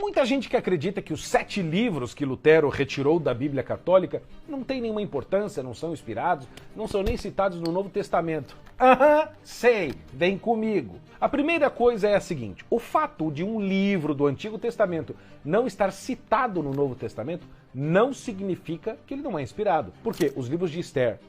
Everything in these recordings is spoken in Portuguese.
muita gente que acredita que os 7 livros que Lutero retirou da Bíblia Católica não têm nenhuma importância, não são inspirados, não são nem citados no Novo Testamento. Sei, vem comigo. A primeira coisa é a seguinte: o fato de um livro do Antigo Testamento não estar citado no Novo Testamento não significa que ele não é inspirado. Porque os livros de Esther,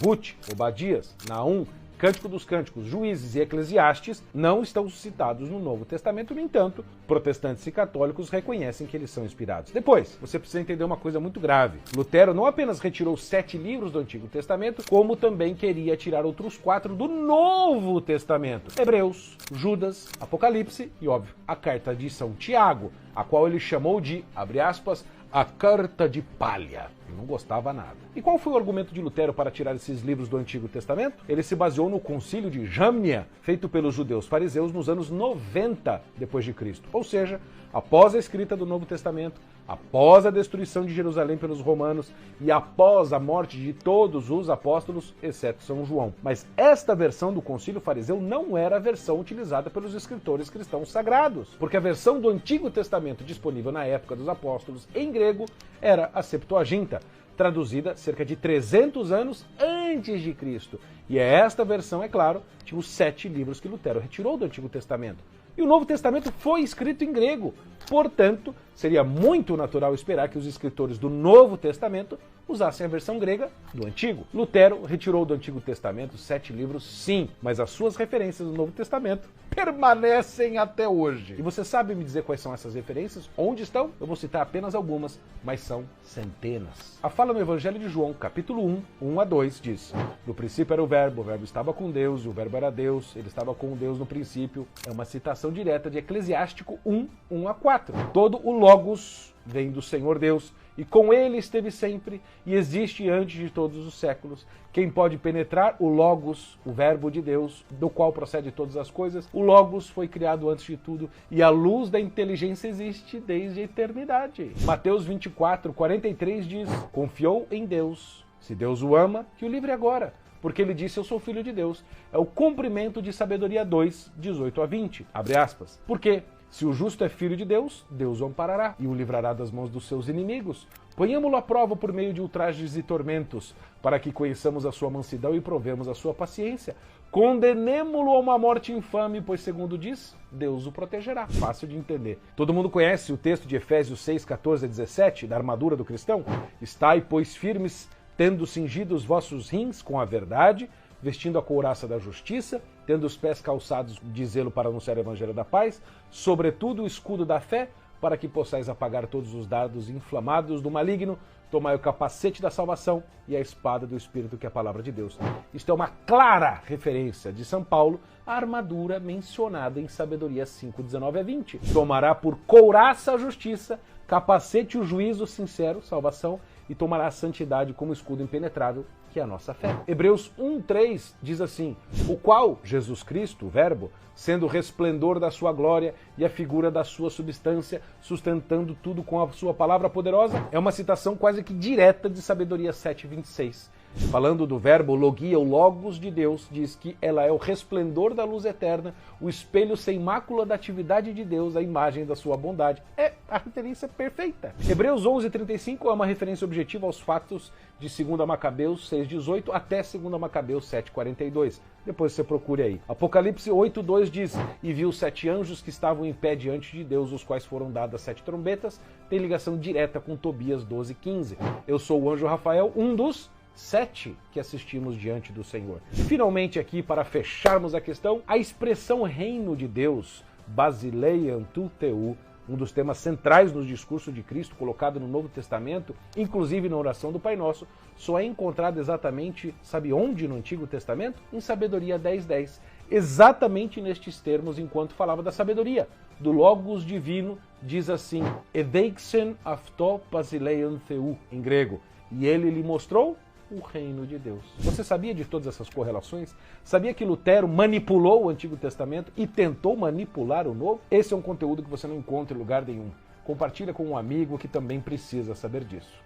Ruth, Obadias, Naum, Cântico dos Cânticos, Juízes e Eclesiastes não estão citados no Novo Testamento, no entanto, protestantes e católicos reconhecem que eles são inspirados. Depois, você precisa entender uma coisa muito grave. Lutero não apenas retirou 7 livros do Antigo Testamento, como também queria tirar outros 4 do Novo Testamento. Hebreus, Judas, Apocalipse e, óbvio, a carta de São Tiago, a qual ele chamou de, abre aspas, a carta de palha. Ele não gostava nada. E qual foi o argumento de Lutero para tirar esses livros do Antigo Testamento? Ele se baseou no concílio de Jamnia, feito pelos judeus fariseus nos anos 90 depois de Cristo. Ou seja, após a escrita do Novo Testamento, após a destruição de Jerusalém pelos romanos e após a morte de todos os apóstolos, exceto São João. Mas esta versão do concílio fariseu não era a versão utilizada pelos escritores cristãos sagrados, porque a versão do Antigo Testamento disponível na época dos apóstolos em grego era a Septuaginta, traduzida cerca de 300 anos antes de Cristo. E é esta versão, é claro, de os 7 livros que Lutero retirou do Antigo Testamento. E o Novo Testamento foi escrito em grego. Portanto, seria muito natural esperar que os escritores do Novo Testamento usassem a versão grega do Antigo. Lutero retirou do Antigo Testamento 7 livros, sim, mas as suas referências do Novo Testamento permanecem até hoje. E você sabe me dizer quais são essas referências? Onde estão? Eu vou citar apenas algumas, mas são centenas. A fala no Evangelho de João, capítulo 1, 1 a 2, diz: no princípio era o Verbo estava com Deus, e o Verbo era Deus, ele estava com Deus no princípio. É uma citação direta de Eclesiástico 1, 1 a 4. Todo o Logos vem do Senhor Deus, e com ele esteve sempre, e existe antes de todos os séculos. Quem pode penetrar? O Logos, o Verbo de Deus, do qual procede todas as coisas. O Logos foi criado antes de tudo, e a luz da inteligência existe desde a eternidade. Mateus 24, 43 diz: confiou em Deus. Se Deus o ama, que o livre agora, porque ele disse: eu sou filho de Deus. É o cumprimento de Sabedoria 2, 18 a 20. Abre aspas. Porque se o justo é filho de Deus, Deus o amparará e o livrará das mãos dos seus inimigos. Ponhamo-lo à prova por meio de ultrajes e tormentos, para que conheçamos a sua mansidão e provemos a sua paciência. Condenemo-lo a uma morte infame, pois, segundo diz, Deus o protegerá. Fácil de entender. Todo mundo conhece o texto de Efésios 6, 14 a 17, da armadura do cristão? Estai, pois, firmes, tendo cingido os vossos rins com a verdade, vestindo a couraça da justiça, tendo os pés calçados de zelo para anunciar o evangelho da paz, sobretudo o escudo da fé, para que possais apagar todos os dardos inflamados do maligno. Tomai o capacete da salvação e a espada do Espírito, que é a palavra de Deus. Isto é uma clara referência de São Paulo à armadura mencionada em Sabedoria 5, 19 a 20. Tomará por couraça a justiça, capacete o juízo sincero, salvação, e tomará a santidade como escudo impenetrável, que é a nossa fé. Hebreus 1:3 diz assim: o qual, Jesus Cristo, o Verbo, sendo o resplendor da sua glória e a figura da sua substância, sustentando tudo com a sua palavra poderosa. É uma citação quase que direta de Sabedoria 7:26. Falando do verbo logia, o logos de Deus, diz que ela é o resplendor da luz eterna, o espelho sem mácula da atividade de Deus, a imagem da sua bondade. É a referência perfeita. Hebreus 11:35 é uma referência objetiva aos fatos de 2 Macabeus 6:18 até 2 Macabeus 7:42. Depois você procure aí. Apocalipse 8:2 diz: e viu 7 anjos que estavam em pé diante de Deus, os quais foram dadas 7 trombetas. Tem ligação direta com Tobias 12:15. Eu sou o anjo Rafael, um dos 7 que assistimos diante do Senhor. E finalmente aqui, para fecharmos a questão, a expressão reino de Deus, Basileian tu teu, um dos temas centrais no discurso de Cristo, colocado no Novo Testamento, inclusive na oração do Pai Nosso, só é encontrado exatamente, sabe onde no Antigo Testamento? Em Sabedoria 10:10. Exatamente nestes termos, enquanto falava da sabedoria, do Logos divino, diz assim: Edeixen afto Basileian theu, em grego, e ele lhe mostrou o reino de Deus. Você sabia de todas essas correlações? Sabia que Lutero manipulou o Antigo Testamento e tentou manipular o Novo? Esse é um conteúdo que você não encontra em lugar nenhum. Compartilha com um amigo que também precisa saber disso.